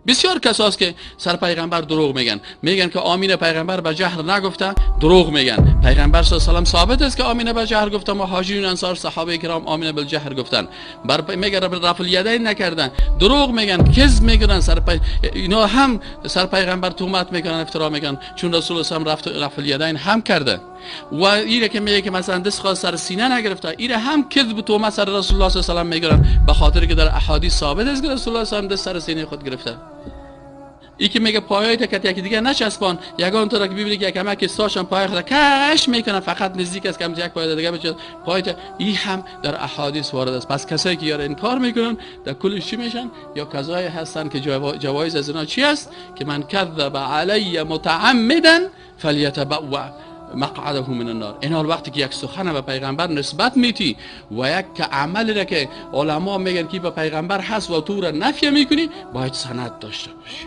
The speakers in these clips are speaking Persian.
بسیار کساست که سر پیغمبر دروغ میگن که آمین پیغمبر به جهر نگفته، دروغ میگن. پیغمبر صلی الله علیه و ثابت است که آمین به جهر گفته، مهاجرین انصار صحابه کرام آمین بالجهر گفتن، میگن رفع الیدین نکردن، دروغ میگن، کذب میگن. اینا هم سر پیغمبر تهمت میکنن، افترا میگن، چون رسول الله صلی الله علیه و رفع الیدین هم کرده. و ایره که میگه که مثلا دست خواست سر سینه نگرفته، ایره هم کذب و تهمت سر رسول الله صلی الله علیه و سلم میگن، به خاطر که در احادیث ثابت است که رسول الله صلی الله علیه و سلم دست سر سینه خود گرفته. ای که میگه پایایت کت یکی دیگه نچسبان، یگان طور که ببینی که کمک استاشن پای خود کش میکنه، فقط نزدیک است که یک پای دیگه بچه پایت، این هم در احادیث وارد است. پس کسایی که یار انکار میکنن در کلش چی میشن؟ یا کسایی هستن که جوایز از اینا چی است؟ که من کذب علی متعمدا فلیتبوأ مقعده من النار. این حال وقتی که یک سخن به پیغمبر نسبت میتی و یک عملی را که علما میگن که به پیغمبر هست و تو را نفی میکنی، باید سند داشته باشی،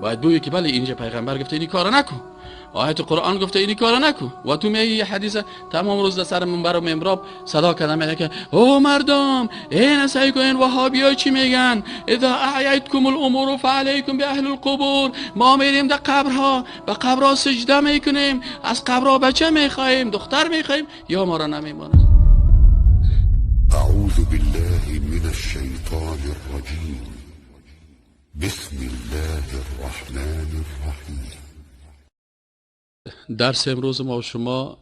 باید بگی که بله اینجا پیغمبر گفته اینی کارو نکن، آیت قرآن گفته اینی کارو نکن. و تو میگی یه حدیث تمام روز در سر منبر و محراب صدا کردم میگه که او مردم این سعی کنین وهابی‌ها چی میگن، اذا اعیتکم الامور فعلیکم باهل القبور. ما میریم در قبرها، به قبرها سجده میکنیم، از قبرها بچه میخوایم، دختر میخوایم، یا ما را نمیماند. اعوذ بالله من الشیطان الرجیم. بسم الله الرحمن الرحیم. درس امروز ما و شما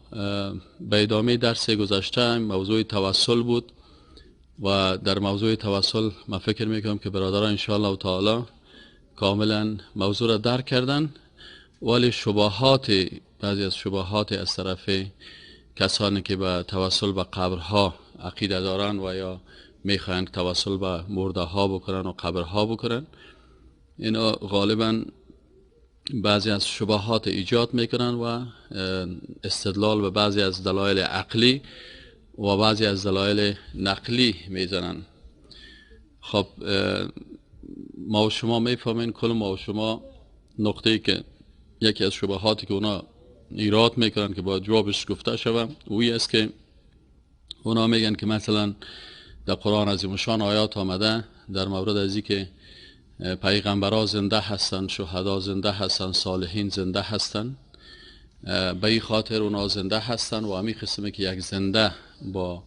به ادامه درس گذشته موضوع توسل بود و در موضوع توسل من فکر میکنم که برادران انشاءالله تعالی کاملا موضوع را درک کردن، ولی بعضی از شبهات از طرف کسانی که به توسل به قبرها عقیده دارن و یا میخواین توسل به مرده ها بکنن و قبرها بکنن، اینا غالبا بعضی از شبهات ایجاد میکنن و استدلال به بعضی از دلایل عقلی و بعضی از دلایل نقلی میزنن. خب ما و شما میفهمین، کل ما و شما نقطه‌ای که یکی از شبهاتی که اونا ایراد میکنن که باید جوابش گفته شوم، اوی است که اونا میگن که مثلا در قرآن عظیم شان آیات آمده در مورد از که پیغمبرها زنده هستن، شهدا زنده هستن، صالحین زنده هستن. به این خاطر اونا زنده هستن و همین قسمه که یک زنده با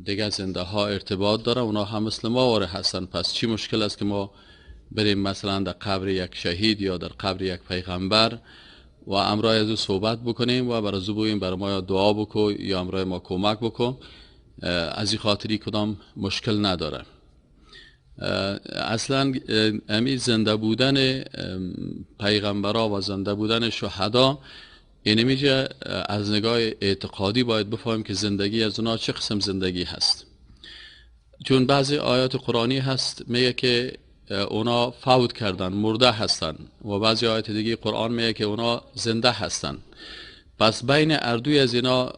دیگه زنده ها ارتباط داره، اونا هم مثل ما واره هستن. پس چی مشکل است که ما بریم مثلا در قبر یک شهید یا در قبر یک پیغمبر و امرای از او صحبت بکنیم و برای بگوییم برای ما دعا بکن یا امرای ما کمک بکن؟ از این خاطری کدام مشکل نداره. اصلا امی زنده بودن پیغمبرها و زنده بودن شهدا، این میشه از نگاه اعتقادی باید بفهمیم که زندگی از اونا چه قسم زندگی هست. چون بعضی آیات قرآنی هست میگه که اونا فوت کردن، مرده هستن، و بعضی آیات دیگه قرآن میگه که اونا زنده هستن. پس بین اردوی از اینا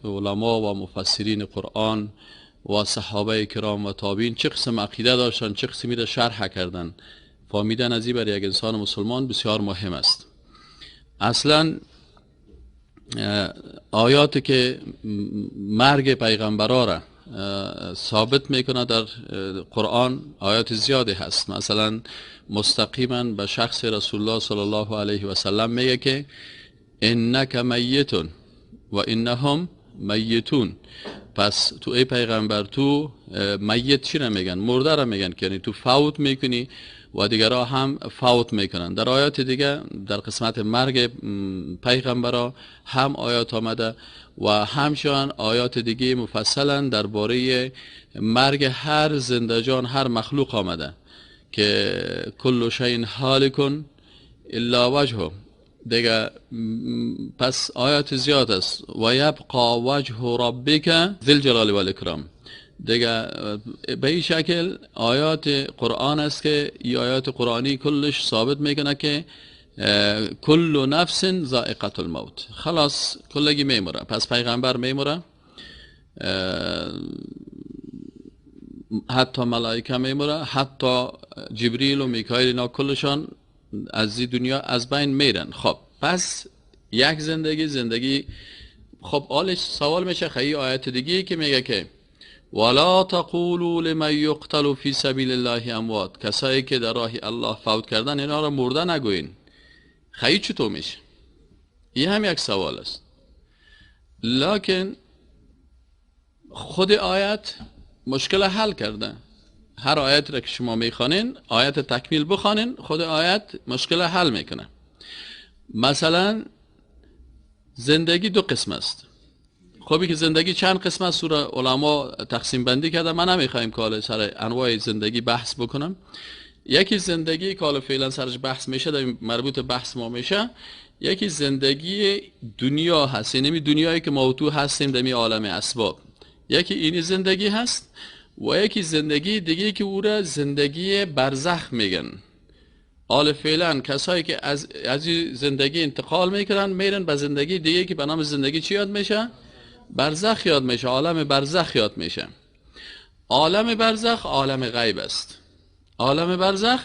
علما و مفسرین قرآن و صحابه کرام و تابعین چه قسم عقیده داشتن، چه قسمی را شرح کردن. فهمیدن از این برای یک انسان مسلمان بسیار مهم است. اصلا آیاتی که مرگ پیغمبرها را ثابت میکنه در قرآن آیات زیادی هست. مثلا مستقیما به شخص رسول الله صلی الله علیه و سلم میگه که انک میت و انهم میتون. پس تو ای پیغمبر تو میت چی را میگن؟ مرده را میگن، که یعنی تو فوت میکنی و دیگرها هم فوت میکنن. در آیات دیگه در قسمت مرگ پیغمبرها هم آیات آمده و همچنان آیات دیگه مفصلا درباره مرگ هر زنده جان، هر مخلوق آمده که کل شیء هالک الا وجهه دیگه. پس آیات زیاد است. و یبقى وجه ربک ذی الجلال و الاکرام دیگه. به این شکل آیات قرآن است که این آیات قرآنی کلش ثابت میکنه که کل نفس ذائقة الموت، خلاص کلگی میموره. پس پیغمبر میموره، حتی ملائکه میموره، حتی جبریل و میکائیل، اینا کلشان از این دنیا از بین میرن. خب پس یک زندگی خب آلش سوال میشه خیلی آیت دیگه که میگه که ولا تقولوا لمن يقتل في سبیل الله اموات، کسایی که در راه الله فوت کردن اینا را مرده نگوین. خیلی چطور میشه؟ این هم یک سوال است. لکن خود آیت مشکل حل کرده. هر آیت را که شما میخوانین، آیت تکمیل بخوانین، خود آیت مشکل حل میکنه. مثلا زندگی دو قسم است. خوبی که زندگی چند قسم است، سوره علما تقسیم بندی کرده. من نمیخوایم که حالا سر انواع زندگی بحث بکنم. یکی زندگی که حالا فعلا سرش بحث میشه، در مربوط بحث ما میشه، یکی زندگی دنیا هست، یعنی دنیایی که ما تو هستیم در عالم اسباب. یکی این زندگی هست و یکی زندگی دیگه که او را زندگی برزخ میگن. حال فعلا کسایی که از زندگی انتقال میکنن میرن به زندگی دیگه که به نام زندگی چی یاد میشه؟ برزخ یاد میشه، عالم برزخ یاد میشه. عالم برزخ عالم غیب است. عالم برزخ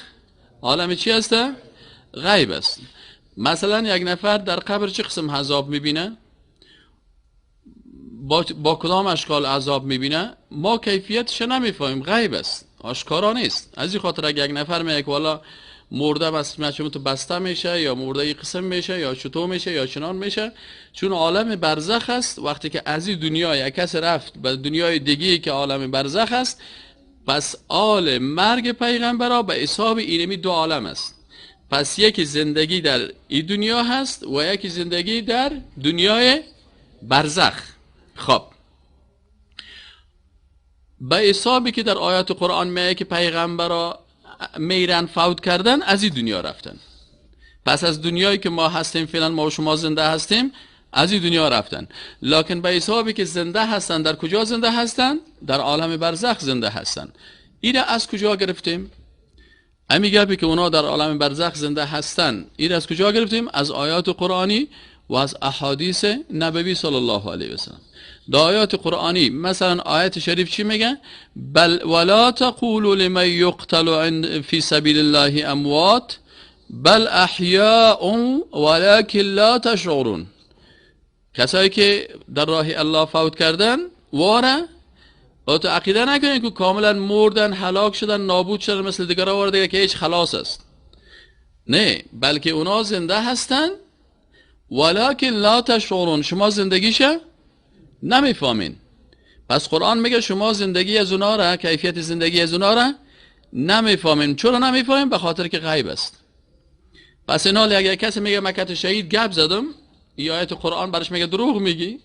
عالم چی است؟ غیب است. مثلا یک نفر در قبر چه قسم عذاب میبینه، با کدام اشکال عذاب میبینه، ما کیفیتش نمیفهمیم، غیب است، آشکارا نیست. از این خاطر اگه یک نفر میگه که والا مرده بس تو بسته میشه یا مرده این قسم میشه یا چطور میشه یا چنان میشه، چون عالم برزخ است. وقتی که از این دنیا یک کس رفت به دنیای دیگه که عالم برزخ است، پس آل مرگ پیغمبرها به حساب اینمی دو عالم است. پس یکی زندگی در این دنیا هست و یکی زندگی در دنیای برزخ. خب به حسابی که در آیات قرآن میگه که پیغمبرها میرن فوت کردن، از این دنیا رفتن. پس از دنیایی که ما هستیم فعلا، ما و شما زنده هستیم، از این دنیا رفتن. لکن به حسابی که زنده هستن، در کجا زنده هستن؟ در عالم برزخ زنده هستن. این از کجا گرفتیم؟ امی گپی که اونا در عالم برزخ زنده هستن، این از کجا گرفتیم؟ از آیات قرآنی و از احادیث نبوی صلی الله علیه و سلم. در آیات قرآنی مثلا آیت شریف چی میگه؟ بل ولا تقولوا لمن یقتل فی سبیل الله اموات بل احیاء ولکن لا تشعرون. کسایی که در راه الله فوت کردن واره او تو عقیده نکنید که کاملا مردن، هلاک شدن، نابود شدن مثل دیگرها وارده که هیچ خلاص است. نه، بلکه اونا زنده هستن ولکن لا تشعرون، شما زندگیشه نمیفهمین. پس قرآن میگه شما زندگی از اونا را، کیفیت زندگی از اونا را نمیفهمین. چرا نمیفهمین؟ به خاطر که غیب است. پس این حال اگر کسی میگه مکت شهید گپ زدم، این آیت قرآن برش میگه دروغ میگی.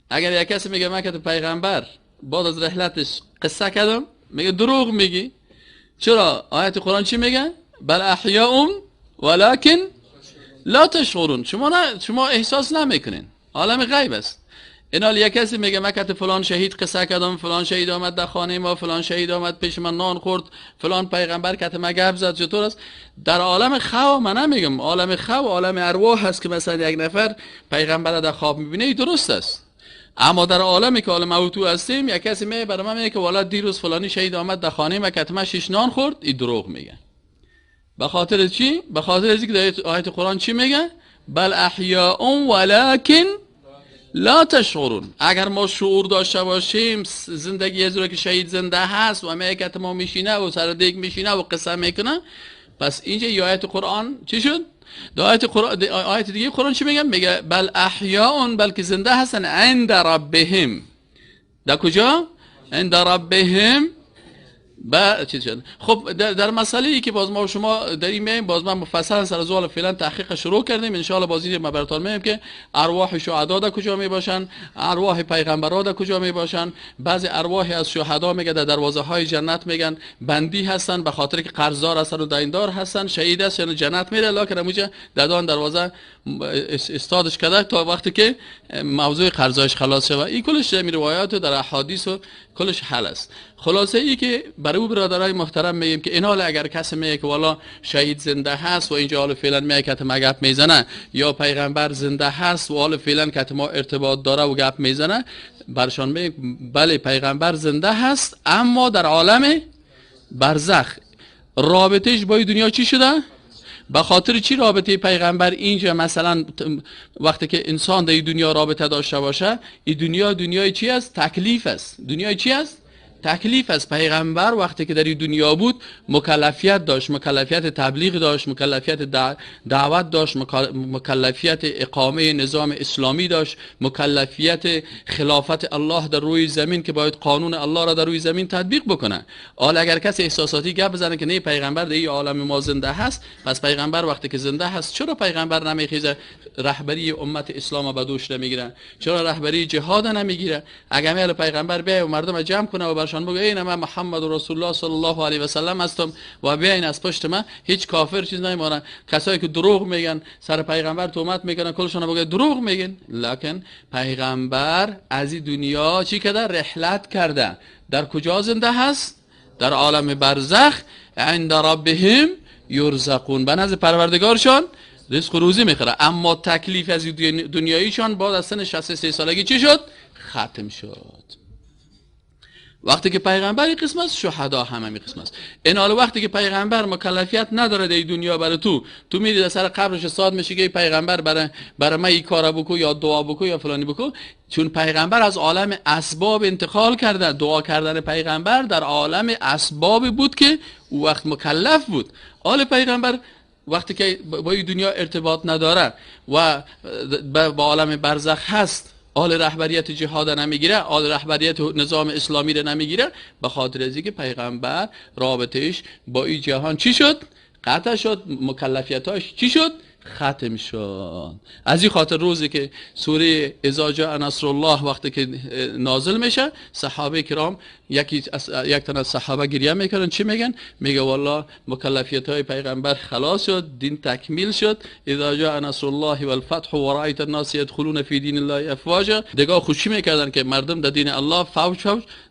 اگر یک کسی میگه مکت پیغمبر بعد از رحلتش قصه کردم، میگه دروغ میگی. چرا؟ آیت قرآن چی میگه؟ بل احیاء ولکن لا تشعرون، شما احساس نمیکنین، عالم غیب است. این حال یک کسی میگه مکت فلان شهید قصه کردم، فلان شهید آمد در خانه ما، فلان شهید آمد پیش من نان خورد، فلان پیغمبر کت مگب زد. چطور است؟ در عالم خوا من نمیگم، عالم خوا عالم ارواح هست که مثلا یک نفر پیغمبر در خواب میبینه، درست است. اما در عالمی که عالم موتو هستیم، یک کسی میگه برای من میگه که والا دیروز فلانی شهید آمد در خانه ما کت ما شش نان خورد، این دروغ میگه. به خاطر چی؟ به خاطر اینکه در آیت قرآن چی میگه؟ بل احیاء ولکن لا تشعرون. اگر ما شعور داشته باشیم زندگی از رو که شهید زنده هست و میگه ما میشینه و سر دیگ میشینه و قصه میکنه، پس اینجا آیت قرآن چی شد؟ آیت دیگه قرآن چی میگه؟ میگه بل احیاء، بلکه زنده هستن عند ربهم. در کجا؟ عند ربهم. چی شد؟ خب در مسئله ای که باز ما و شما در این میایم، باز من مفصلا سر زوال فعلا تحقیق شروع کردیم. ان شاء الله باز ما براتون میگم که ارواح شهدا در کجا می باشن، ارواح پیغمبرا در کجا می باشن. بعضی ارواح از شهدا میگه در دروازه های جنت میگن بندی هستن به خاطر که قرضدار هستن و دیندار هستن، شهید است یعنی جنت میره، لکن اونجا دادان دروازه استادش کرده تا وقتی که موضوع قرضایش خلاص شه. این کلش در روایات و در احادیث و کلش حل است. خلاصه ای که برای برادرای محترم میگیم که این حال اگر کسی میگه که والا شهید زنده هست و اینجا حال فعلا میگه که ما گپ میزنه، یا پیغمبر زنده هست و حال فعلا که ما ارتباط داره و گپ میزنه، برشان میگیم بله پیغمبر زنده هست اما در عالم برزخ. رابطهش با دنیا چی شده؟ به خاطر چی رابطه پیغمبر اینجا مثلا وقتی که انسان در این دنیا رابطه داشته باشه، این دنیا دنیای چی است؟ تکلیف است. دنیای چی است؟ تکلیف از پیغمبر وقتی که در این دنیا بود مکلفیت داشت، مکلفیت تبلیغ داشت، مکلفیت دعوت داشت، مکلفیت اقامه نظام اسلامی داشت، مکلفیت خلافت الله در روی زمین که باید قانون الله را در روی زمین تطبیق بکنه. حالا اگر کسی احساساتی گپ بزنه که نه پیغمبر در این عالم ما زنده هست، پس پیغمبر وقتی که زنده هست چرا پیغمبر نمیخیزه رهبری امت اسلام به دوش نمیگیره؟ چرا رهبری جهاد نمیگیره؟ اگر میل پیغمبر بیاد و مردم جمع کنه و برشان بگه این من محمد رسول الله صلی الله علیه و سلم هستم و بیاین از پشت من، هیچ کافر چیز نمیمونه. کسایی که دروغ میگن سر پیغمبر تهمت میکنن کلشون بگه دروغ میگن. لکن پیغمبر از این دنیا چی کرده؟ رحلت کرده. در کجا زنده هست؟ در عالم برزخ عند ربهم یرزقون، به نزد پروردگارشان رزق و روزی میخوره. اما تکلیف از دنیاییشان بعد از سن 63 سالگی چی شد؟ ختم شد. وقتی که پیغمبر این قسم است، شهدا هم این قسم است. این حال وقتی که پیغمبر مکلفیت نداره در دنیا برای تو میری در سر قبرش ساد میشی که پیغمبر برای من این کارا بکو یا دعا بکو یا فلانی بکو، چون پیغمبر از عالم اسباب انتقال کرده. دعا کردن پیغمبر در عالم اسباب بود که او وقت مکلف بود. حال پیغمبر وقتی که با این دنیا ارتباط نداره و با عالم برزخ هست، آل رهبریت جهاد نمیگیره، آل رهبریت نظام اسلامی رو نمیگیره، به خاطر از اینکه پیغمبر رابطهش با این جهان چی شد؟ قطع شد. مکلفیتاش چی شد؟ ختم شد. از این خاطر روزی که سوره اذا جاء نصر الله وقتی که نازل میشه، صحابه کرام یک تن از صحابه گریه میکنن. چی میگن؟ میگه والله مکلفیت های پیغمبر خلاص شد، دین تکمیل شد. اذا جاء نصر الله والفتح ورأيت الناس يدخلون في دين الله افواجا، دیگه خوشی میکردن که مردم در دین الله فوج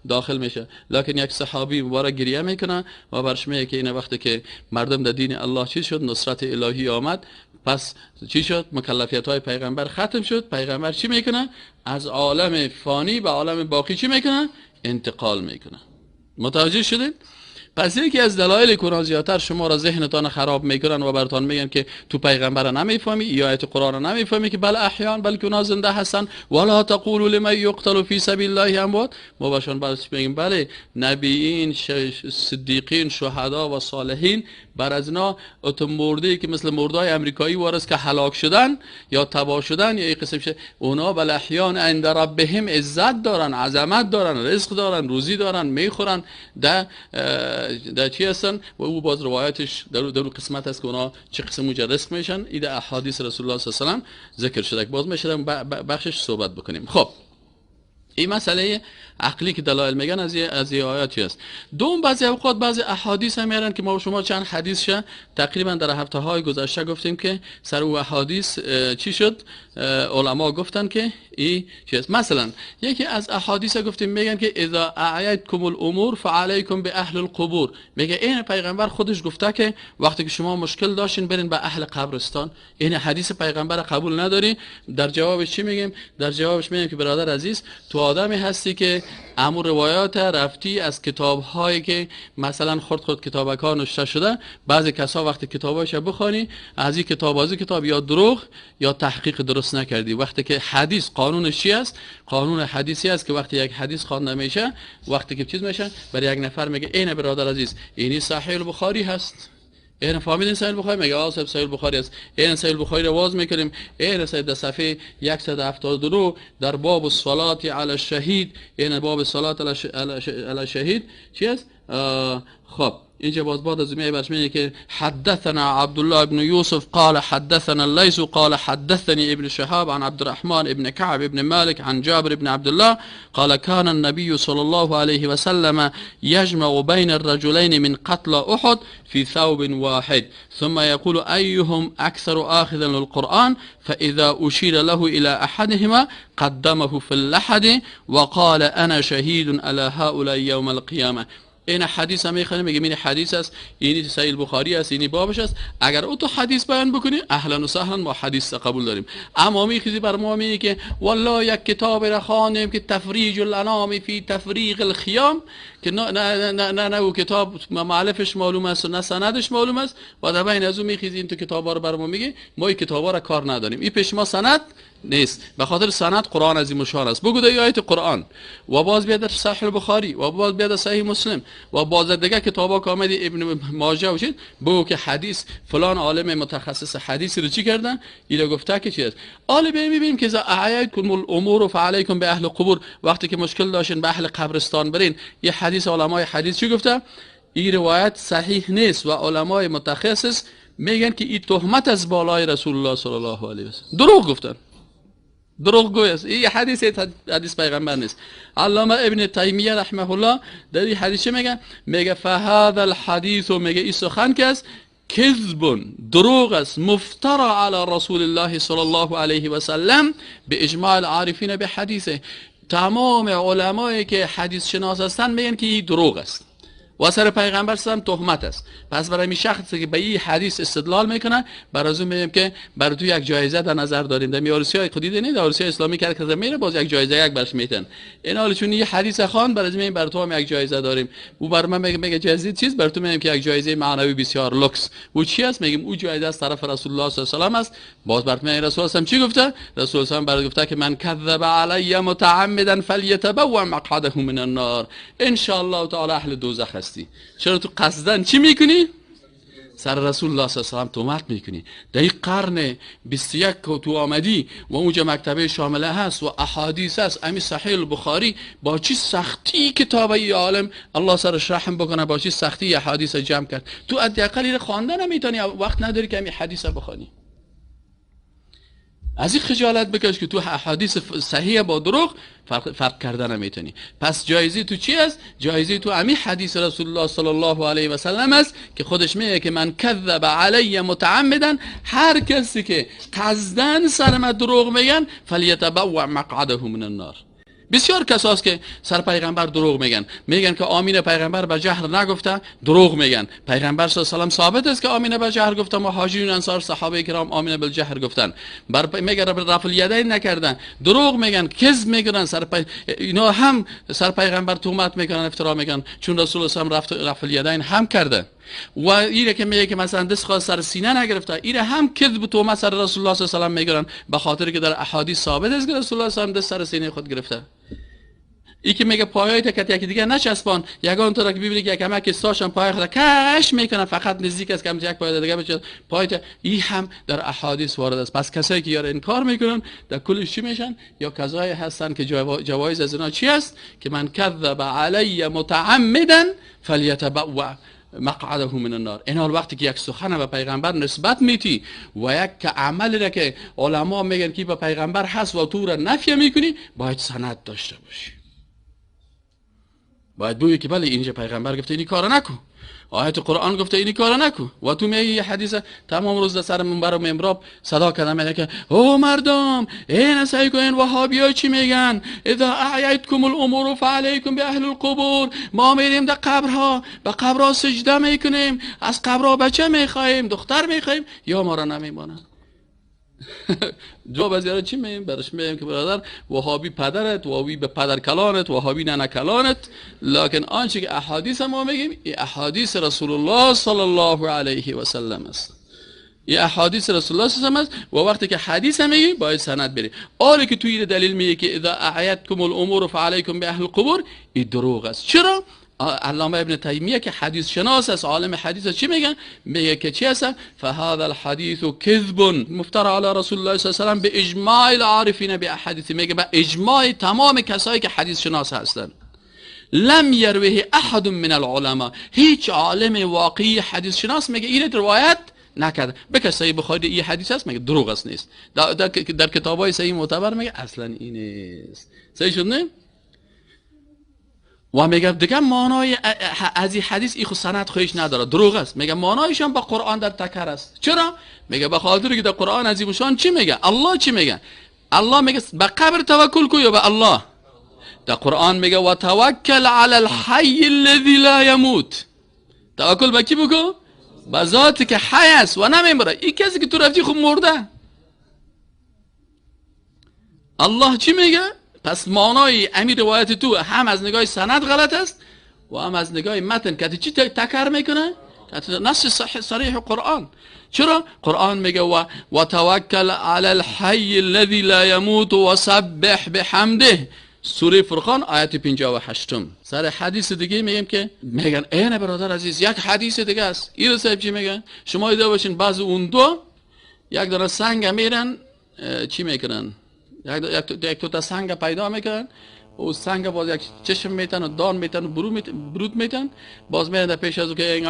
داخل میشه. لکن یک صحابی مبارک گریه میکنه و برش میگه که این وقتی که مردم در دین الله چی شد؟ نصرت الهی آمد. پس چی شد؟ مکلفیت های پیغمبر ختم شد. پیغمبر چی میکنه؟ از عالم فانی به عالم باقی چی میکنه؟ انتقال میکنه. متوجه شدید؟ پس یکی از دلایل که زیادتر شما را ذهنتان خراب میکنن و براتون میگن که تو پیغمبر نمیفهمی یا آیت قرآن نمیفهمی که بل احیان بلکه اونا زنده هستن، ولا تقولوا لمن یقتل فی سبیل الله اموات. ما باشون باز میگیم بله نبیین، صدیقین، شهدا و صالحین بر از اینا مرده‌ای که مثل مردای امریکایی وارث که هلاک شدن یا تباه شدن یا این قسم شه، اونا بل احیان عند ربهم عزت دارن، عظمت دارن، رزق دارن، روزی دارن، میخورن. در چی هستن؟ و او باز روایتش در قسمت است که اونا چه قسم رزق میشن. این در احادیث رسول الله صلی الله علیه و سلم ذکر شده. باز میشه بخشش صحبت بکنیم. خب این مسئله عقلی که دلایل میگن از این آیاتی است. دوم بعضی اوقات بعضی احادیث هم میارن که ما شما چند حدیث تقریبا در هفته های گذشته گفتیم که سر او احادیث چی شد؟ علما گفتن که این چیست. مثلا یکی از احادیث گفتیم میگن که اذا اعیتکم الامور فعلیکم به اهل القبور. میگه این پیغمبر خودش گفته که وقتی که شما مشکل داشتین برین به اهل قبرستان. این حدیث پیغمبر قبول نداری؟ در جوابش چی میگیم؟ در جوابش میگیم که برادر عزیز تو آدمی هستی که امور روایات رفتی از کتاب هایی که مثلا خرد کتابک ها نوشته شده. بعضی کسا وقتی کتاباش بخونی از این کتاب یا دروغ یا تحقیق درست نکردی. وقتی که حدیث قانونش چی است؟ قانون حدیثی است که وقتی یک حدیث خوانده میشه، وقتی که چیز میشه برای یک نفر میگه این برادر عزیز اینی صحیح البخاری هست. این فهمیدین صحیح البخاری؟ میگه آ صاحب صحیح البخاری است. این صحیح البخاری رو واز میکنیم. این در صفحه 172 در باب الصلاه علی الشهید، این باب صلات علی الشهید چی است؟ خب اینجا باز بعد از میای برش میگه که حدثنا عبد الله ابن یوسف قال حدثنا الليث قال حدثني ابن شهاب عن عبد الرحمن ابن كعب ابن مالك عن جابر ابن عبد الله قال كان النبي صلى الله عليه وسلم يجمع بين الرجلين من قتل احد في ثوب واحد ثم يقول ايهم اكثر اخذا للقرآن فاذا اشير له الى احدهما قدمه في اللحد وقال انا شهيد على هؤلاء يوم القيامه. این حدیث هم میخوانیم میگه این حدیث است، این صحیح البخاری است، این بابش است. اگر او تو حدیث بیان بکنی اهلا و سهلا ما حدیث قبول داریم. اما میخیزی بر ما میگه که والله یک کتاب را خوانیم که تفریج الانام فی تفریق الخیام، که نه او کتاب مؤلفش معلوم است و نه سندش معلوم است و در بین از اون میخیزی این تو کتابا رو بر ما میگه ما این کتابا را کار نداریم. این پیش ما سند نیست، به خاطر سند قرآن عظیم شان است. بگو در آیت قرآن و باز بیاد در صحیح بخاری و باز بیاد در صحیح مسلم و باز دیگه کتابا که آمده ابن ماجه و چیز، بگو که حدیث فلان عالم متخصص حدیث رو چی کردن، اینا گفته که چیز. حالا ببینیم که اذا اعیتکم الامور فعلیکم به اهل قبور، وقتی که مشکل داشتین به اهل قبرستان برین، یه حدیث علمای حدیث چی گفته؟ این روایت صحیح نیست و علمای متخصص میگن که این تهمت از بالای رسول الله صلی الله علیه و سلم. دروغ گفتن، دروغ گوی است. این حدیث پیغمبر نیست. علامه ابن تیمیه رحمه الله در این حدیث میگه فهذا الحدیث، میگه این سخن که است کذب، دروغ است، مفترا علی رسول الله صلی الله علیه و سلم به اجماع العارفین به حدیثه. تمام علمایی که حدیث شناس هستند میگن که این دروغ است و سر پیغمبر هم تهمت است. پس برای این شخصی که به این حدیث استدلال میکنه، برای اون میگیم که برای تو یک جایزه در نظر داریم. در میارسیای خودی دنی در روسیه اسلامی کرد که میره باز یک جایزه یک برش میتن. این حال چون این حدیث خوان برای میگیم برای تو هم یک جایزه داریم. او برای من میگه جایزه چیز، برای تو میگیم که یک جایزه معنوی بسیار لوکس. او چی است؟ میگیم او جایزه از طرف رسول الله صلی الله علیه و آله است. باز برای من رسول الله چی گفته؟ رسول الله برای گفته که من کذب علی متعمدا فلیتبوأ مقعده من النار. ان شاء الله تعالی اهل دوزخ هستی. چرا تو قصدن چی میکنی؟ سر رسول الله صلی الله علیه و آله تهمت میکنی. در این قرن 21 که تو آمدی و اونجا مکتبه شامله هست و احادیث هست، امی صحیح البخاری با چی سختی کتابه عالم الله سرش رحم بکنه، با چی سختی احادیث جمع کرد. تو حداقل این خواندن نمیتونی، وقت نداری که امی حدیث بخوانی. از این خجالت بکش که تو حدیث صحیح با دروغ فرق کردن نمیتونی. پس جایزی تو چی است؟ جایزی تو امی حدیث رسول الله صلی الله علیه و سلم است که خودش میگه که من کذب علی متعمدا، هر کسی که قصدن سر من دروغ میگن فلیتبوأ مقعده من النار. بسیار کساست که سر پیغمبر دروغ میگن که آمین پیغمبر به جهر نگفته، دروغ میگن. پیغمبر صلی الله علیه و ثابت است که آمین به جهر گفته، مهاجرین انصار صحابه کرام آمین بالجهر گفتن. میگن رفع الیدین نکردن، دروغ میگن، کذب میگن. اینا هم سر پیغمبر تهمت میکنن، افترا میگن، چون رسول الله صلی الله علیه و رفع الیدین هم کرده. و ایره که میگه که مثلا دست خواست سر سینه نگرفته، ایره هم کذب تهمت سر رسول الله صلی الله علیه و سلم میگن، به خاطر که در احادیث ثابت است که رسول الله صلی الله علیه و سلم دست سر سینه خود گرفته. ای که میگه پایایت که یکی دیگه نچسبان، یگان طور که ببینی که کمک استاشن پای خود کش میکنن، فقط نزدیک است که یک پای دیگه بچه پایت، این هم در احادیث وارد است. پس کسایی که یار انکار میکنن در کلش چی میشن؟ یا کسایی هستن که جوایز از اینا چی است؟ که من کذب علی متعمدا فلیتبوأ مقعده من النار. این حال وقتی که یک سخن به پیغمبر نسبت میتی و یک عمل را که علما میگن که به پیغمبر هست و تو را نفی میکنی، باید سند داشته باشی. باید بگی که بله اینجا پیغمبر گفته اینی کارو نکن، آیت قرآن گفته اینی کارو نکن. و تو میگی یه حدیث تمام روز در سر منبر و محراب صدا کردن میگه که او مردم این سعی کنین وهابی‌ها چی میگن؟ اذا اعیتکم الامور فعلیکم باهل القبور. ما میریم در قبرها، به قبرها سجده میکنیم، از قبرها بچه میخوایم، دختر میخوایم، یا ما را نمیمانن. جواب از یارو چی میگیم؟ برش میگیم که برادر وهابی پدرت، وهابی به پدر کلانت، وهابی ننه کلانت. لکن آنچه که احادیث ما میگیم این احادیث رسول الله صلی الله علیه و سلم است. این احادیث رسول الله صلی الله علیه و سلم است و وقتی که حدیث میگی باید سند بری. آره که توی دلیل میگه که اذا اعیتکم الامور فعلیکم باهل القبور، این دروغ است. چرا؟ علامه ابن تیمیه که حدیث شناس است، عالم حدیث است، چی میگن؟ میگه که چی است؟ فهذا الحديث كذب مفترى على رسول الله صلی الله علیه و سلم باجماع العارفین باحادیث. میگه با اجماع تمام کسایی که حدیث شناس هستند. لم یروه احد من العلماء، هیچ عالم واقعی حدیث شناس میگه این روایت نکرده. به کسایی بخواد این حدیث است میگه دروغ است، نیست. در کتابای صحیح معتبر میگه اصلا این نیست. صحیح شد نه؟ و میگه دیگه معنای از این حدیث این خود سند خودش نداره، دروغ است. میگه معنایش هم با قرآن در تکر است. چرا؟ میگه به خاطر که در قرآن عظیم شان چی میگه؟ الله چی میگه؟ الله میگه به قبر توکل کو یا به الله؟ در قرآن میگه و توکل علی الحی الذی لا یموت. توکل به کی بکو؟ به ذاتی که حی است و نمیمیره. این کسی که تو رفتی خوب مرده. الله چی میگه؟ پس معنای امیر روایت تو هم از نگاه سند غلط است و هم از نگاه متن که چی تکرار میکنه؟ نص صریح قرآن. چرا؟ قرآن میگه و توکل علی الحی الذی لا یموت و سبح بحمده. سوره فرقان آیت 58. سر حدیث دیگه میگیم که میگن ای برادر عزیز یک حدیث دیگه است. این صاحب چی میگن؟ شما دیده باشین بعض اون دو یک دونه سنگ میرن چی میکنن؟ یک تا سنگ پیدا میکنن و سنگ باز یک چشم میتن و دان میتن و برود میتن، باز میرن در پیش از او که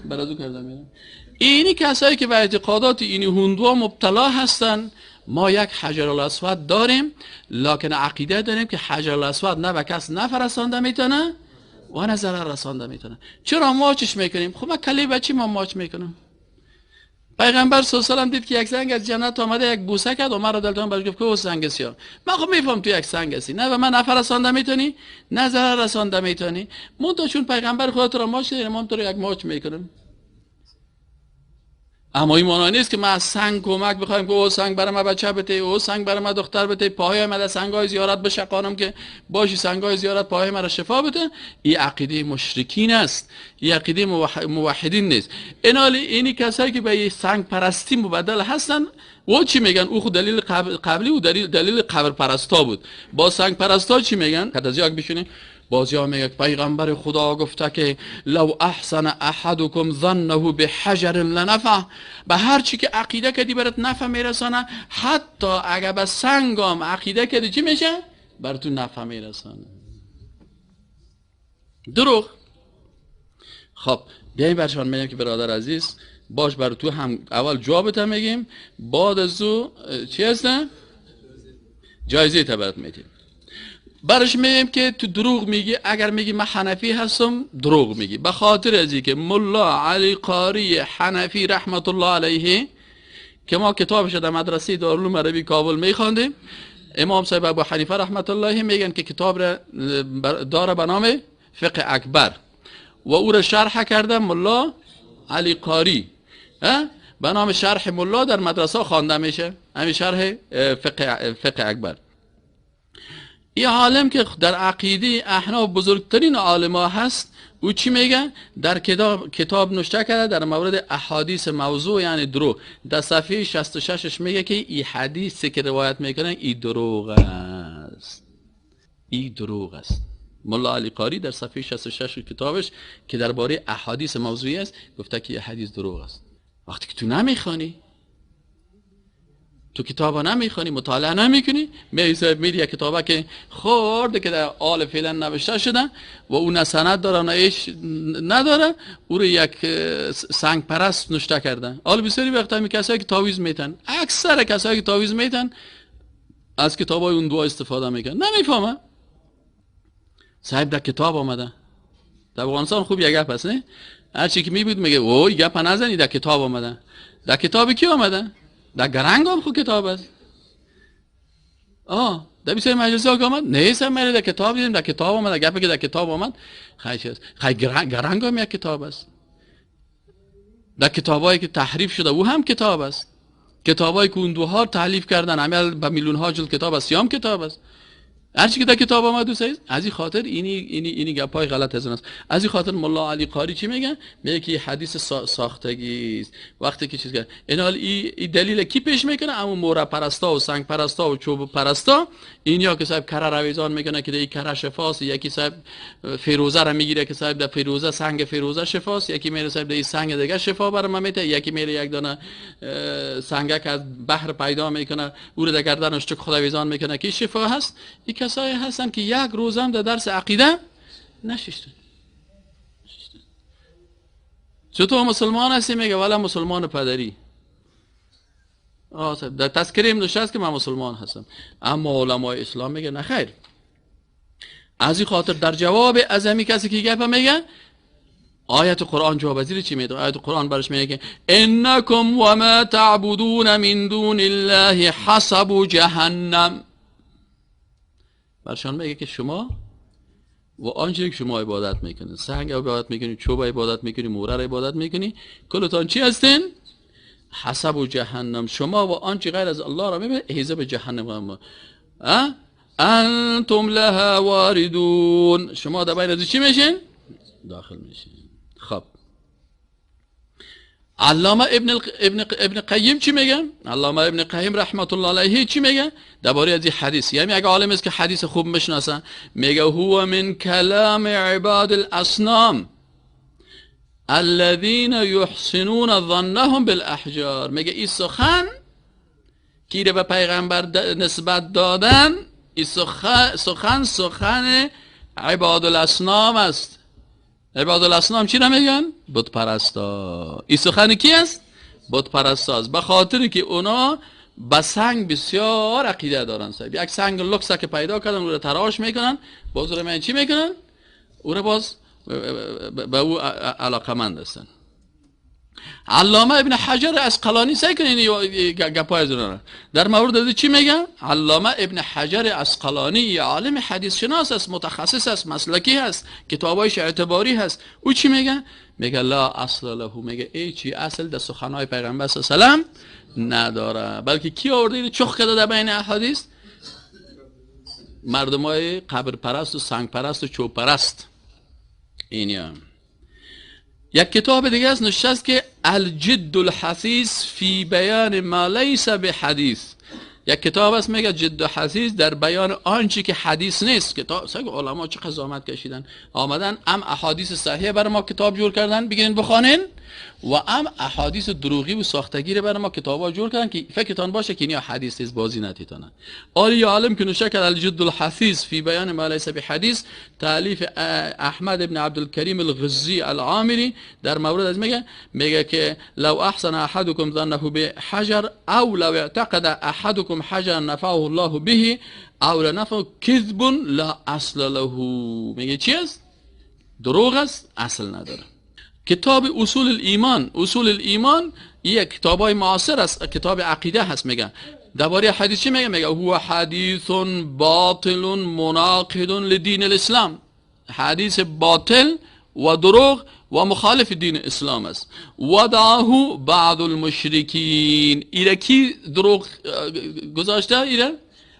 برازو کرده میرن. اینی کسایی که به اعتقادات اینی هندوها مبتلا هستن. ما یک حجر الاسود داریم لکن عقیده داریم که حجر الاسود نه به کس نفرستانده میتونه و نه ضرر رسانده میتونه. چرا ماچش میکنیم؟ خب ما کلی بچی ما ماچ میکنیم. پیغمبر صلی الله علیه و آله دید که یک سنگ از جنت آمده یک بوسه کرد و مرا دلتون برش گفت که او سنگ سیاه. من خب میفهم تو یک سنگ هستی، نه به من نفرستانده میتونی نه ضرر رسانده میتونی. منتها چون پیغمبر خودت را ماچ کردیم ما تو رو یک ماچ میکنیم. اما این معنی نیست که ما از سنگ کمک بخوایم که او سنگ برای ما بچه بده، او سنگ برای ما دختر بده، پاهای ما در سنگای زیارت بشقانم که باشی سنگای زیارت پاهای ما را شفا بده. این عقیده مشرکین است، این عقیده موحدین نیست. اینی کسایی که به سنگ پرستی مبدل هستن و چی میگن؟ او خود دلیل قبلی و دلیل قبر پرستا بود. با سنگ پرستا چی میگن؟ کتازیاک بشونین بازی ها میگه پیغمبر خدا گفته که لو احسن احدکم ظنه بحجر لنفع. به هر چی که عقیده کردی برات نفع میرسانه، حتی اگه به سنگام عقیده کردی چی میشه؟ بر تو نفع میرسانه. دروغ. خب بیاییم برشان میگم که برادر عزیز باش بر تو هم اول جوابت هم میگیم، بعد از او چی هسته؟ جایزه تبرت میدیم. برش میگیم که تو دروغ میگی. اگر میگی من حنفی هستم دروغ میگی، به خاطر ازی که ملا علی قاری حنفی رحمت الله علیه که ما کتابش در مدرسه دارالعلوم عربی کابل میخواندیم، امام صاحب ابو حنیفه رحمت الله میگن که کتاب را داره به نام فقه اکبر و او را شرح کرده ملا علی قاری به نام شرح ملا در مدرسه خوانده میشه، همین شرح فقه اکبر. این عالم که در عقیده احناف بزرگترین عالما هست، او چی میگه؟ در کتاب نوشته کرده در مورد احادیث موضوع یعنی دروغ، در صفحه 66 میگه که این حدیثی که روایت میکنن این دروغ است. این دروغ است. ملا علی قاری در صفحه 66 کتابش که درباره احادیث موضوعی است گفته که این حدیث دروغ است. وقتی که تو نمیخوانی، تو کتابا نمیخونی، مطالعه نمیکنی، میری یک کتابه که خورده که در آل فعلا نوشته شده و اون سند داره نه ایش نداره، او رو یک سنگ پرست نوشته کردن. حالا بسیاری وقتا می کسایی که تعویض میتن، اکثر کسایی که تعویض میتن از کتابای اون دعا استفاده میکنن. نمیفهمه صاحب در کتاب آمده. در افغانستان خوب یک گپ هست نه؟ هر چی که میبود میگه اوه گپ نزنی، در کتاب آمده. در کتاب کی آمده؟ در گرنگ هم خود کتاب است. در بسیاری مجلسی ها که آمد نیست هم در کتاب دیدیم، در کتاب آمد، در گفه که در کتاب آمد خیلی گرنگ هم یک کتاب است. در کتاب هایی که تحریف شده او هم کتاب است. کتاب هایی که اون دوها تحلیف کردن عمل به میلیون ها جلد کتاب است یا هم کتاب است. هرچی که در کتاب آمد دوست عزیز، از این خاطر اینی گپای غلط از است. از این خاطر ملا علی قاری چی میگه؟ میگه که حدیث ساختگی است. وقتی که چیز کرد این دلیل کی پیش میکنه؟ اما مورا پرستا و سنگ پرستا و چوب پرستا، اینیا که صاحب کره رویزان میکنه که این کره شفاست، یکی صاحب فیروزه را میگیره که صاحب در فیروزه سنگ فیروزه شفاست، یکی میره صاحب این سنگ دیگه شفا برام میده، یکی میره یک دانه سنگک از بحر پیدا میکنه او رو در گردنش چک خداویزان میکنه که شفا هست. کسایی هستن که یک روزم در درس عقیده نشستن. چطور مسلمان هستی؟ میگه والا مسلمان پدری. در تذکره نوشته است که من مسلمان هستم، اما علمای اسلام میگه نه خیر. از این خاطر در جواب از همین کسی که گپ میگه آیت قرآن جواب ازیر چی میده؟ آیت قرآن برش میگه که انکم و ما تعبدون من دون الله حسب جهنم. برشان میگه که شما و آنچه که شما عبادت میکنید، سنگ عبادت میکنید، چوب عبادت میکنید، موره عبادت میکنید، کلتان چی هستین؟ حسب جهنم. شما و آنچه غیر از الله را میبینید حزب جهنم. انتم لها واردون. شما در بین از چی میشین؟ داخل میشین. خب علامه ابن قیم چی میگه؟ علامه ابن قیم رحمت الله علیه چی میگه درباره از این حدیث؟ یعنی اگه عالم است که حدیث خوب میشناسه، میگه هو من کلام عباد الاصنام الذين يحسنون ظنهم بالاحجار. میگه این سخن که به پیغمبر نسبت دادن، این سخن عباد الاصنام است. عباد الاصنام چی نمیگن؟ بت پرستا. این سخن کی است؟ بت پرستا است. به خاطر که اونا به سنگ بسیار عقیده دارن. صاحب یک سنگ لوکس که پیدا کردن او رو تراش میکنن، باز رو من چی میکنن؟ او رو باز به او علاقمند هستن. علامه ابن حجر عسقلانی سعی کنین گپای زنانه در مورد چی میگه؟ علامه ابن حجر عسقلانی عالم حدیث شناس است، متخصص است، مسلکی است، کتابایش اعتباری هست. او چی میگه؟ میگه لا اصل له، میگه ای چی اصل در سخنهای پیغمبر صلی الله علیه و سلم نداره. بلکه کی آورده چخ کرده در بین احادیث؟ مردمای قبر پرست و سنگ پرست و چوب پرست. اینیا یک کتاب دیگه است نشست که الجد الحثیث فی بیان ما لیس بحدیث. یک کتاب است میگه جد و حثیث در بیان آنچه که حدیث نیست. کتاب سگ علما چه قضاوت کشیدن، آمدن احادیث صحیح برای ما کتاب جور کردن بگیرین بخوانین، و احادیث دروغی و ساختگی رو برای ما کتابا جور کردن که فکرتان باشه که اینا حدیث است، بازی نتیتونه. آلی عالم که نوشته کرد الجد الحثیث فی بیان ما لیس بحدیث، تالیف احمد ابن عبدالکریم الغزی العامری، در مورد از میگه که لو احسن احدکم ظنه بحجر او لو اعتقد احدکم حجر نفعه الله به او لنفع کذب لا اصل له. میگه چی است؟ دروغ است، اصل نداره. کتاب اصول الایمان، اصول الایمان یک کتابای معاصر است، کتاب عقیده هست. میگه درباره حدیث چی میگه؟ هو حدیث باطل مناقض لدین الاسلام. حدیث باطل و دروغ و مخالف دین اسلام است. ودعه بعض المشرکین. ایره کی دروغ گذاشته؟ ایره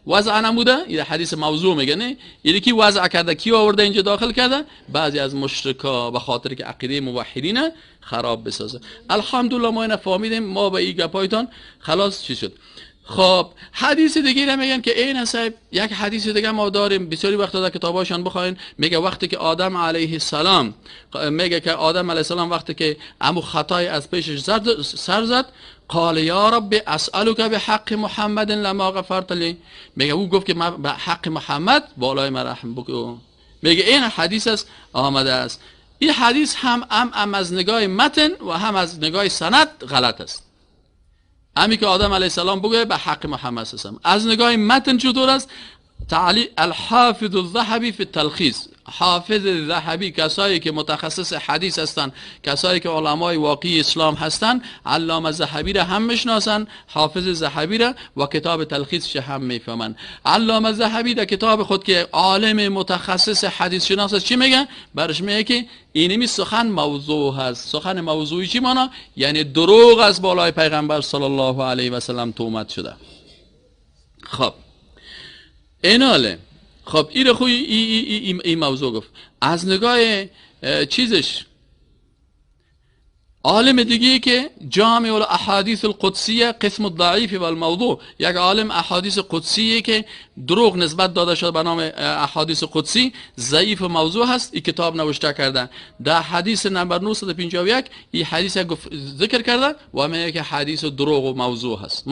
وضع نموده؟ این حدیث موضوع میگه نه؟ یعنی کی وضع کرده، کی آورده اینجا داخل کرده؟ بعضی از مشرکا به خاطر که عقیده موحدین خراب بسازه. الحمدلله ما اینو فهمیدیم، ما به این گپایتان خلاص چی شد. خب حدیث دیگه میگن که این صاحب یک حدیث دیگه ما داریم بسیاری وقتا در کتاباشون بخواین، میگه وقتی که آدم علیه السلام، میگه که آدم علیه السلام وقتی که امو خطای از پیشش سر زد، قال یا رب اسألک بحق محمد لما غفرت لی. میگه او گفت که به حق محمد بالای من رحم بکن. میگه این حدیث است آمده است. این حدیث هم از نگاه متن و هم از نگاه سند غلط است. همی که آدم علیه السلام بگه به حق محمد صلی الله علیه و سلم. از نگاه متن چطور است؟ تعلیق الحافظ الذهبی فی التلخیص. حافظ ذهبی، کسایی که متخصص حدیث هستند، کسایی که علمای واقعی اسلام هستند، علامه ذهبی را هم میشناسند، حافظ ذهبی را و کتاب تلخیصش هم میفهمند. علامه ذهبی در کتاب خود که عالم متخصص حدیث شناس است چی میگه؟ برش میگه که اینمی سخن موضوع هست. سخن موضوعی چی مانا؟ یعنی دروغ از بالای پیغمبر صلی الله علیه و سلم تومت شده. خب ایناله. خب این خوی این موضوع گفت. از نگاه چیزش عالم دیگه که جامع الاحادیث القدسیه قسم الضعیف و الموضوع، یک عالم احادیث قدسیه که دروغ نسبت داده شده به نام احادیث قدسی، ضعیف موضوع هست. این کتاب نوشته کرده. در حدیث نمبر 951 این حدیث ذکر کرده و میگه که حدیث دروغ و موضوع هست.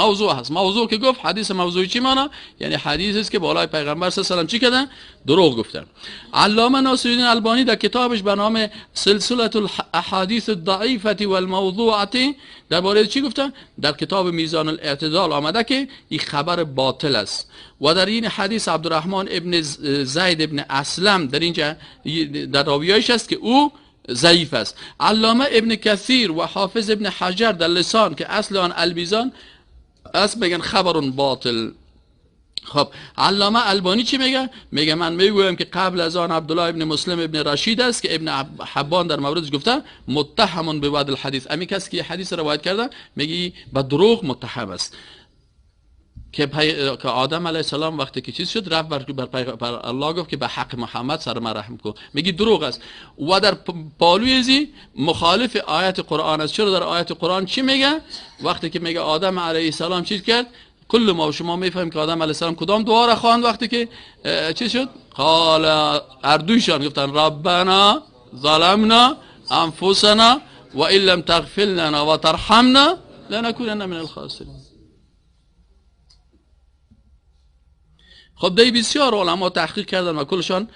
موضوع که گفت حدیث موضوعی چی معنی؟ یعنی حدیثی است که بالای پیغمبر صلی الله علیه و سلم چی کردن؟ دروغ گفتن. علامه ناصرالدین البانی در کتابش به نام سلسله الاحادیث الضعیفه و الموضوعه درباره چی گفتن؟ در کتاب میزان الاعتدال آمده که این خبر باطل است. و در این حدیث عبدالرحمن ابن زید ابن اسلم در اینجا در راویایش است که او ضعیف است. علامه ابن کثیر و حافظ ابن حجر در لسان که اصل آن المیزان است میگن خبر باطل. خب علامه البانی چی میگه؟ میگه من میگویم که قبل از آن عبدالله ابن مسلم ابن رشید است که ابن حبان در موردش گفته متهم به وعد الحدیث. امی کسی که حدیث روایت کرده میگه با دروغ متهم است. که آدم علیه السلام وقتی که چیز شد رفت بر الله گفت که به حق محمد سر من رحم کن. میگی دروغ است و در پالوی ازی مخالف آیت قرآن است. چرا در آیت قرآن چی میگه؟ وقتی که میگه آدم علیه السلام چیز کرد، کل ما و شما میفهمیم که آدم علیه السلام کدام دعا را خواند وقتی که چی شد؟ قال اردویشان گفتن ربنا ظلمنا انفسنا و ان لم تغفر لنا و ترحمنا لنکونن من الخاسرین. خب دی بسیار علما تحقیق کردن و کلشان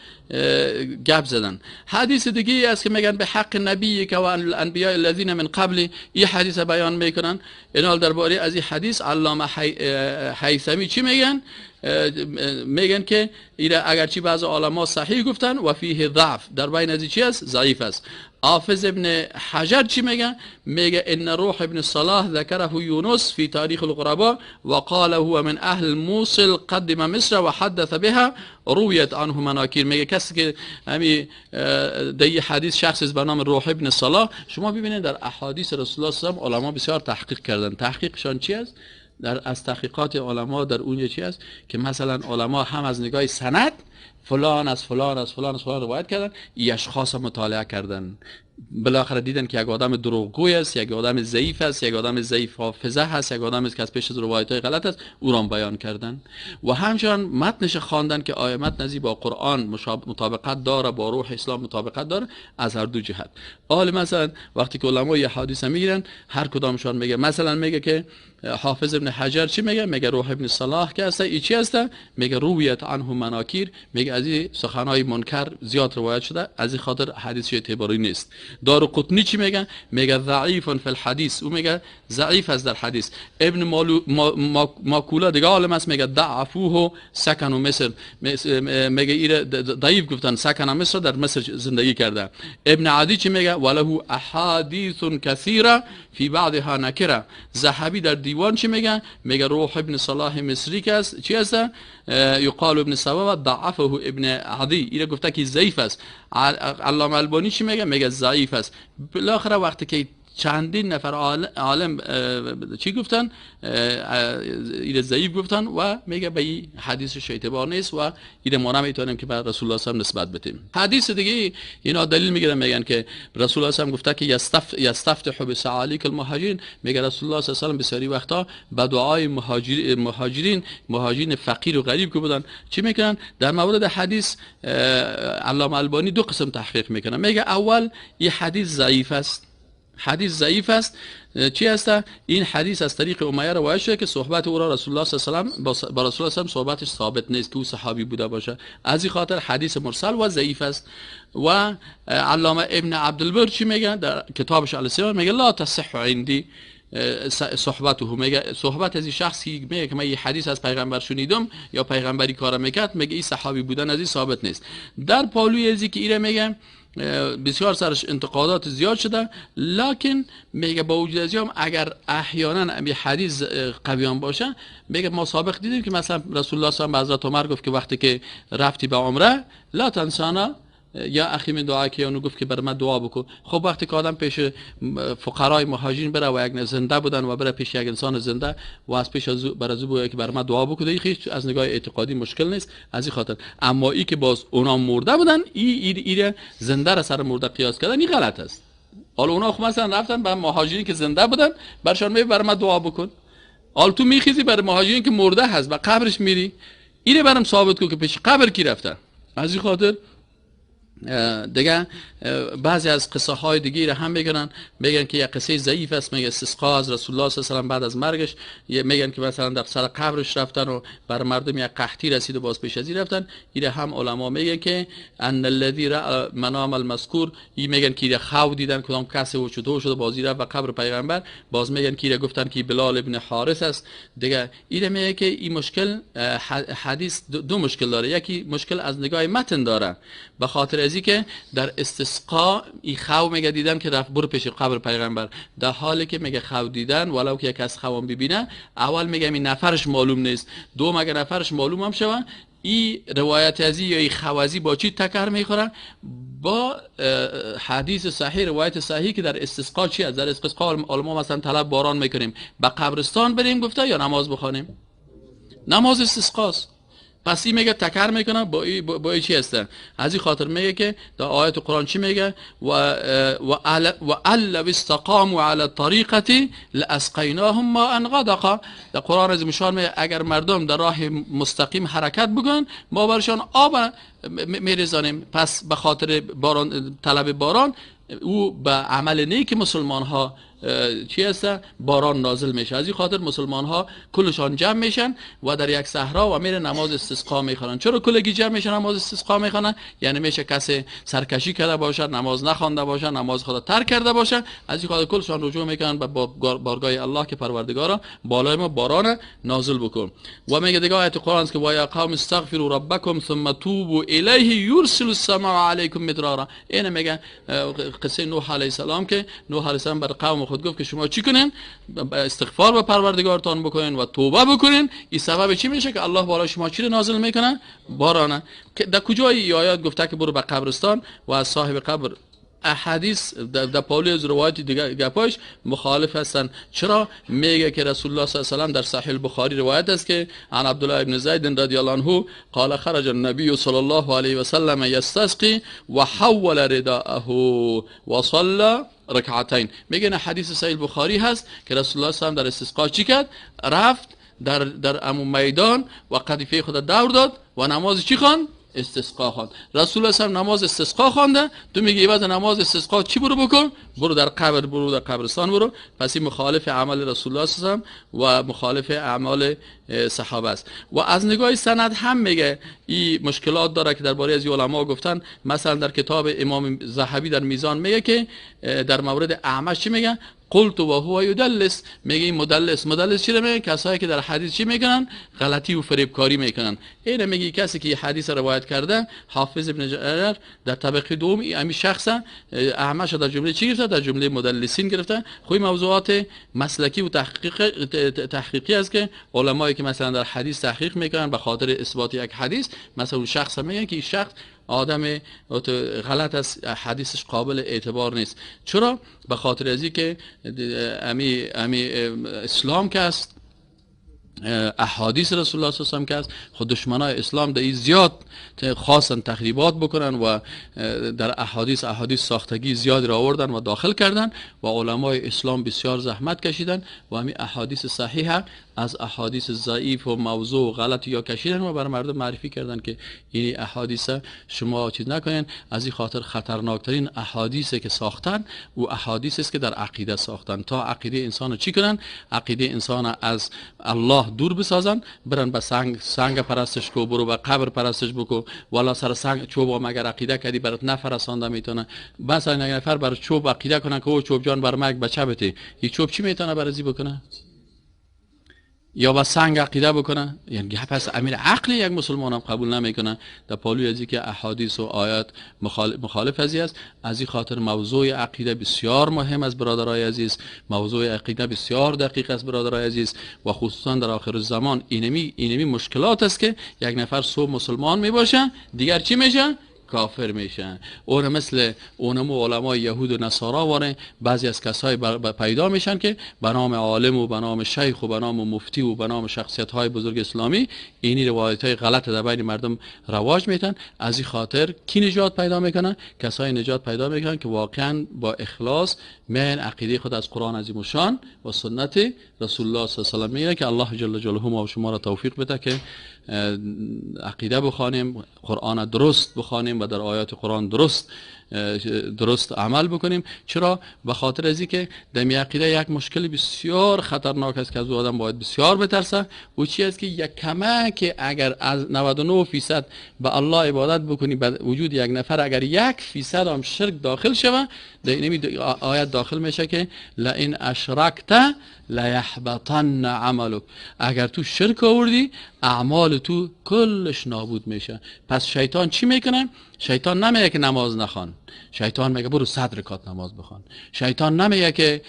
گپ زدن. حدیث دیگه است که میگن به حق نبی که و الانبیاء الذین من قبل، این حدیث بیان میکنن. اینال درباره از این حدیث علامه هیثمی چی میگن؟ میگن که ایره اگرچه بعض علما صحیح گفتن و فیه ضعف، در بین از چی است؟ ضعیف است. حافظ ابن حجر چی میگه؟ میگه ان روح ابن صلاح ذکره یونس فی تاریخ الغرباء و قال هو من اهل موصل قدم مصر و حدث بها رویت عنه مناکیر. میگه کسی که همین دی حدیث شخص به نام روح ابن صلاح، شما ببینید در احادیث رسول الله صلی الله علیه و آله علما بسیار تحقیق کردن. تحقیقشان چی است؟ از تحقیقات علما در اونجا چی است که مثلا علما هم از نگاه سند فلان از فلان از فلان از فلان روایت کردن، این اشخاص مطالعه کردن، بالاخره دیدن که یک آدم دروغگوی است، یک آدم ضعیف است، یک آدم ضعیف حافظه هست، یک آدم است که از پیش از روایت‌های غلط است، او را بیان کردن. و همچنان متنش خواندن که آیه متن نزی با قرآن مطابقت داره، با روح اسلام مطابقت داره از هر دو جهت. حال مثلا وقتی که علما یه حدیث میگیرن هر کدامشون میگه، مثلا میگه که حافظ ابن حجر چی میگه؟ میگه روح ابن صلاح که است، این چی است؟ میگه رویت عنه مناکیر، میگه از این سخنهای منکر زیاد روایت شده، از این خاطر حدیث اعتباری نیست. دارقطنی چی میگه؟ میگه ضعیف فی الحدیث، او میگه ضعیف است در حدیث. ابن ماکولا دیگه عالم است، میگه ضعفوه سکن مصر، میگه ایره ضعیف گفتن، سکن مصر، در مصر زندگی کرده. ابن عدی چی میگه؟ وله احادیث کثیره فی بعضها نکره. ذهبی در دیوان چی میگه؟ میگه روح ابن صلاح مصری که است چی است؟ یقال ابن سبا ضعفه ابن عدی، ایره گفته که ضعیف است. علامه البانی چی میگه؟ میگه ضعیف است. بالاخره وقتی که چندین نفر عالم چی گفتن؟ این ضعیف گفتن و میگه به این حدیثش اعتبار نیست و این ما نمیتونیم که به رسول الله صلی الله علیه و نسبت بدیم. حدیث دیگه اینا دلیل میگیرن، میگن که رسول الله صلی الله علیه و گفته که یستفتح بسعالیک المهاجرین، میگه رسول الله صلی الله علیه و بسیاری وقتا به دعای مهاجرین فقیر و غریب که بودن چی میکنن؟ در مورد حدیث علامه البانی دو قسم تحقیق میکنن. میگه اول این حدیث ضعیف است، حدیث ضعیف است. چی است؟ این حدیث از طریق امیه روایت شده که صحبت او را رسول الله صلی الله علیه و آله با رسول الله صلی الله علیه و آله صحبتش ثابت نیست که او صحابی بوده باشه، از این خاطر حدیث مرسل و ضعیف است. و علامه ابن عبدالبر چی میگه در کتابش السیار؟ میگه لا تصح عندی صحبته، میگه صحبت از این شخصی میگه که من این حدیث از پیغمبر شنیدم یا پیغمبری کار میکرد، میگه این صحابی بودن از این ثابت نیست. در پالوی ازی که ایره میگه بسیار سرش انتقادات زیاد شده، لکن میگه با وجود از اگر احیانا این حدیث قویان باشه، میگه ما سابق دیدیم که مثلا رسول الله صلی الله علیه و آله عمر گفت که وقتی که رفتی به عمره لا تنسانا یا اخی من دعا که اونو گفت که بر من دعا بکن. خب وقتی که آدم پیش فقرای مهاجرین بره و یک زنده بودن و بره پیش یک انسان زنده و از پیش از بر از بگه که بر من دعا بکنه، هیچ از نگاه اعتقادی مشکل نیست از این خاطر. اما ای که باز اونا مرده بودن، ای زنده را سر مرده قیاس کردن، این غلط است. حالا اونا خب مثلا رفتن به مهاجرین که زنده بودن برشان میگه بر من دعا بکن، حالا تو میخیزی بر مهاجرین که مرده هست و قبرش میری، اینو برام ثابت کن که پیش قبر کی رفتن. از این خاطر دیگه بعضی از قصه های دیگه را هم میگن که یک قصه ضعیف است، میگه استسقا از رسول الله صلی الله علیه و آله بعد از مرگش، میگن که مثلا در سر قبرش رفتن و بر مردم یک قحطی رسید و باز پیش از این رفتن. این هم علما میگن که ان الذی را منام المذکور، این میگن که خواب دیدن کدام کسی و چطور شده بازی رفت و قبر پیغمبر، باز میگن که گفتن که بلال ابن حارث است. دیگه این میگه که این مشکل حدیث دو مشکل داره، یکی مشکل از نگاه متن داره به خاطر ازی که در استسقا این خواب میگه دیدن که رفت برو پیش قبر پیغمبر، در حالی که میگه خواب دیدن ولو که یک از خواب ببینه، اول میگه این نفرش معلوم نیست، دوم اگه نفرش معلوم هم شوه، این روایت ازی یا این خوازی با چی تکر میخوره؟ با حدیث صحیح، روایت صحیح که در استسقا چی است؟ در استسقا علما مثلا طلب باران میکنیم به قبرستان بریم گفته یا نماز بخوانیم؟ نماز استسقاست. پس این میگه تکر میکنه با چی هسته؟ از این خاطر میگه که در آیت قرآن چی میگه؟ و لو استقاموا علی الطریقة لاسقیناهم ماء غدقا. در قرآن از مشان میگه اگر مردم در راه مستقیم حرکت بکنن ما برشان آب میریزانیم. پس به خاطر باران، طلب باران، او به عمل نیک مسلمان ها چی هست؟ باران نازل میشه. از این خاطر مسلمان ها کلشان جمع میشن و در یک صحرا و میره نماز استسقا میخوانن. چرا کلگی جمع میشن نماز استسقا میخوانن؟ یعنی میشه کسی سرکشی کرده باشه، نماز نخوانده باشه، نماز خود ترک کرده باشه، از این خاطر کلشان رجوع میکنن به بارگاه الله که پروردگارا بالای ما باران نازل بکن. و میگه دیگه آیت قرآن است که و یا قوم استغفروا ربکم ثم توبوا الیه یرسل السماء علیکم مدرارا. این میگه قصه نوح علیه السلام که نوح علیه السلام بر قوم خود گفت که شما چی کنین؟ استغفار به پروردگارتان بکنین و توبه بکنین. این سبب چی میشه که الله بالای شما چی رو نازل میکنه؟ بارانه. در کجای این آیات گفته که برو به قبرستان و از صاحب قبر احادیث در پاولی از روایت دیگه گپاش مخالف هستن. چرا؟ میگه که رسول الله صلی الله علیه و سلم در صحیح البخاری روایت است که عن عبدالله ابن زید رضی الله عنه قال خرج النبي صلی الله علیه و سلم یستسقی و حول رداءه و صلى رکعتین. میگه نه حدیث صحیح البخاری هست که رسول الله صلی الله علیه و سلم در استسقا چی کرد؟ رفت در امون میدان و قدیفه خود دور داد و نماز چی خواند؟ استسقا خواند. رسول الله صلی الله علیه و نماز استسقا خوانده. تو میگی بعد نماز استسقا چی برو بکن؟ برو در قبر، برو در قبرستان برو. پس این مخالف عمل رسول الله صلی الله علیه و مخالف اعمال صحابه است. و از نگاه سند هم میگه این مشکلات داره که درباره از علما گفتن. مثلا در کتاب امام ذهبی در میزان میگه که در مورد اعمش چی میگه؟ قلت و هو یدلس. میگه این مدلس چی میگه؟ کسایی که در حدیث چی میکنن؟ غلطی و فریبکاری میکنن. این میگه کسی که حدیث روایت کرده حافظ ابن جریر در طبقه دوم این شخص اعمش در جمله چی گرفته؟ در جمله مدلسین گرفته. خوی موضوعات مسلکی و تحقیقی است که علمایی که مثلا در حدیث تحقیق میکنن به خاطر اثبات یک حدیث، مثلا اون شخص میگن که این شخص آدم غلط است، حدیثش قابل اعتبار نیست. چرا؟ به خاطر ازی که امی اسلام که است، احادیث رسول الله صلی الله علیه و آله که است، خود دشمنای اسلام در این زیاد خواستن تخریبات بکنن و در احادیث ساختگی زیاد را آوردن و داخل کردن و علمای اسلام بسیار زحمت کشیدن و همین احادیث صحیحه از احادیث ضعیف و موضوع و غلط یا کشیدن و بر مردم معرفی کردن که این احادیث شما چیز نکنین. از این خاطر خطرناکترین احادیثی که ساختن و احادیثی است که در عقیده ساختن تا عقیده انسان چی کنن؟ عقیده انسان از الله دور بسازن، برن به سنگ پرستش کو، برو به قبر پرستش بکو، والا سر سنگ چوب مگر عقیده کردی برات نفرستانده میتونه. مثلا یک نفر بر چوب عقیده کنه که او چوب جان بر مرگ بچه بته، این چوب چی میتونه برازی بکنه؟ یا با سنگ عقیده بکنه؟ یعنی پس امیر عقل یک مسلمان هم قبول نمیکنه. در پالوی ازی که احادیث و آیات مخالف ازی است. از این خاطر موضوع عقیده بسیار مهم است برادرای عزیز. موضوع عقیده بسیار دقیق است برادرای عزیز و خصوصا در آخر الزمان اینمی مشکلات است که یک نفر صبح مسلمان میباشه دیگر چی میشه؟ کافر میشن. اون مثل اونمو علمای یهود و نصارا واره بعضی از کسای پیدا میشن که به نام عالم و به نام شیخ و به نام مفتی و به نام شخصیت های بزرگ اسلامی اینی روایت های غلط در بین مردم رواج میتن. از این خاطر کی نجات پیدا میکنن؟ کسای نجات پیدا میکنن که واقعا با اخلاص من عقیده خود از قرآن عظیم الشان و سنت رسول الله صلی الله علیه و آله میگه که الله جل جلاله ما و شما را توفیق بده که عقیده بخوانیم، قرآن درست بخوانیم و در آیات قرآن درست عمل بکنیم. چرا؟ به خاطر ازی که در عقیده یک مشکل بسیار خطرناک است که از آدم باید بسیار بترسه. او چی است که یک کمه که اگر از 99% به الله عبادت بکنی به وجود یک نفر اگر 1% هم شرک داخل شوه، در این آیت داخل میشه که لئن اشرکت لیحبطن عملک. اگر تو شرک آوردی اعمال تو کلش نابود میشه. پس شیطان چی میکنه؟ شیطان نمیگه که نماز نخوان، شیطان میگه برو 100 رکعت نماز بخوان. شیطان نمیگه که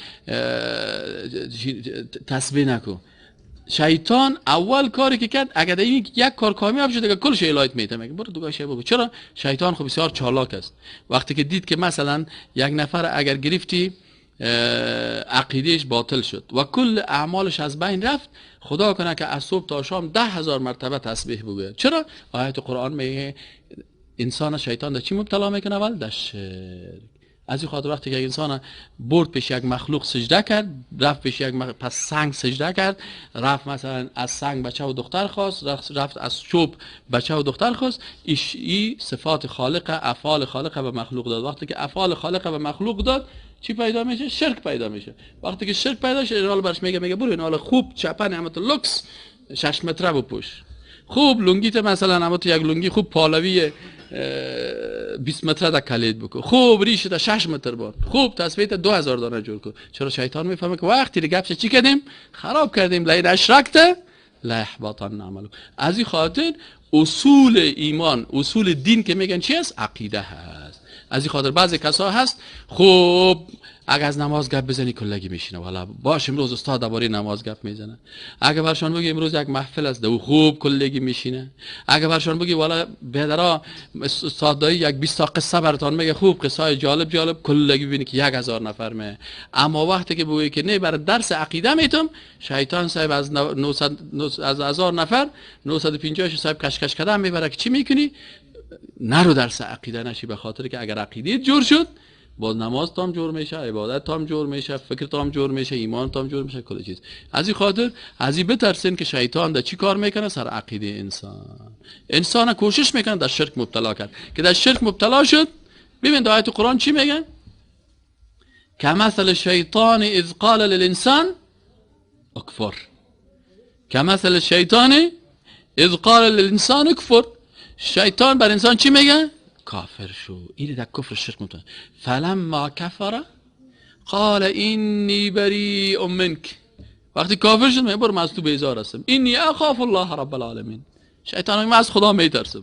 تسبیح نکن. شیطان اول کاری که کرد اگر این یک کار کامیاب شد دیگه کلش الایت میته، میگه برو دوگاه شی بگو. چرا؟ شیطان خب بسیار چالاک است. وقتی که دید که مثلا یک نفر اگر گرفتی عقیدهش باطل شد و کل اعمالش از بین رفت. خدا کنه که از صبح تا شام 10,000 مرتبه تسبیح بگوید. چرا؟ آیت قرآن میگه انسان شیطان در چی مبتلا میکنه؟ اول در شرک. از این خاطر وقتی که انسان برد پیش یک مخلوق سجده کرد، رفت پیش یک پس سنگ سجده کرد، رفت مثلا از سنگ بچه و دختر خواست، رفت از چوب بچه و دختر خواست، ای صفات خالق، افعال خالق به مخلوق داد. وقتی که افعال خالق به مخلوق داد چی پیدا میشه؟ شرک پیدا میشه. وقتی که شرک پیدا شه حالا برش میگه برو این حالا خوب چپن نعمت لوکس 6 متره بپوش، خوب لنگیت مثلا نعمت یک لنگی خوب پالوی 20 متر دا کلید بکن، خوب ریش دا 6 متر بار، خوب تسبیحت 2000 دانه جور کن. چرا؟ شیطان میفهمه که وقتی دیگه گپش چی کردیم؟ خراب کردیم. لئن اشرکت ليحبطن عملک. از این خاطر اصول ایمان، اصول دین که میگن چی است؟ عقیده هست. از این خاطر بعضی کسا هست خوب اگه از نماز گپ بزنی کلگی میشینه، والا باش امروز استاد درباره نماز گپ میزنه. اگه برشان بگی امروز یک محفل است دو خوب کلگی میشینه. اگه برشان بگی والا بیادرا استادای یک 20 تا قصه براتون میگه خوب قصه جالب کلگی ببینی که 1000 نفر می. اما وقتی که بگی که نه برای درس عقیده میتم، شیطان صاحب از 900 از 1000 نفر 950 صاحب کشکش کردن میبره که چی میکنی؟ نرو درس عقیده نشی، به خاطر که اگر عقیده جور شد باز نماز تام جور میشه، عبادت تام جور میشه، فکر تام جور میشه، ایمان تام جور میشه، کل چیز. از این خاطر از این بترسین که شیطان در چی کار میکنه؟ سر عقیده انسان کوشش میکنه در شرک مبتلا کرد. که در شرک مبتلا شد، ببین آیت قرآن چی میگن؟ کمثل الشیطان اذ قال للانسان اکفر. کمثل الشیطان اذ قال للانسان اکفر. شیطان بر انسان چی میگه؟ کافر شو. این در کفر شرک مبتلا. فلما کفر قال اینی بریء منک. وقتی کافر شد میگه برو من از تو بیزار هستم. اینی اخاف الله رب العالمین. شیطان میگه من از خدا میترسم.